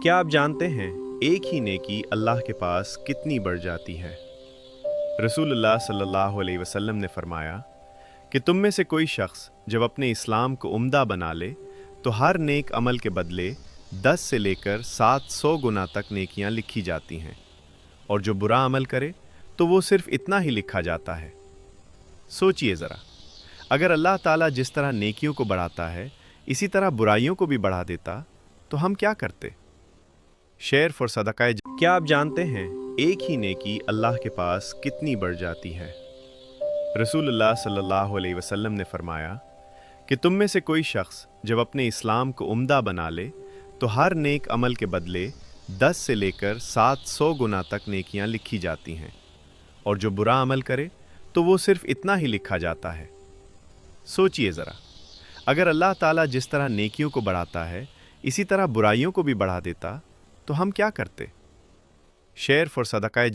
क्या आप जानते हैं एक ही नेकी अल्लाह के पास कितनी बढ़ जाती है। रसूलुल्लाह सल्लल्लाहु अलैहि वसल्लम ने फरमाया कि तुम में से कोई शख्स जब अपने इस्लाम को उम्दा बना ले तो हर नेक अमल के बदले 10 से लेकर 700 गुना तक नेकियां लिखी जाती हैं, और जो बुरा अमल करे तो वो सिर्फ इतना ही लिखा जाता है। सोचिए ज़रा, अगर अल्लाह ताला जिस तरह नेकियों को बढ़ाता है इसी तरह बुराइयों को भी बढ़ा देता तो हम क्या करते। शेर फॉर सदका। क्या आप जानते हैं एक ही नेकी अल्लाह के पास कितनी बढ़ जाती है। रसूलुल्लाह सल्लल्लाहु अलैहि वसल्लम ने फरमाया कि तुम में से कोई शख्स जब अपने इस्लाम को उम्दा बना ले तो हर नेक अमल के बदले 10 से लेकर 700 गुना तक नेकियां लिखी जाती हैं, और जो बुरा अमल करे तो वो सिर्फ इतना ही लिखा जाता है। सोचिए ज़रा, अगर अल्लाह ताला जिस तरह नेकियों को बढ़ाता है इसी तरह बुराइयों को भी बढ़ा देता तो हम क्या करते। शेर फॉर सदका।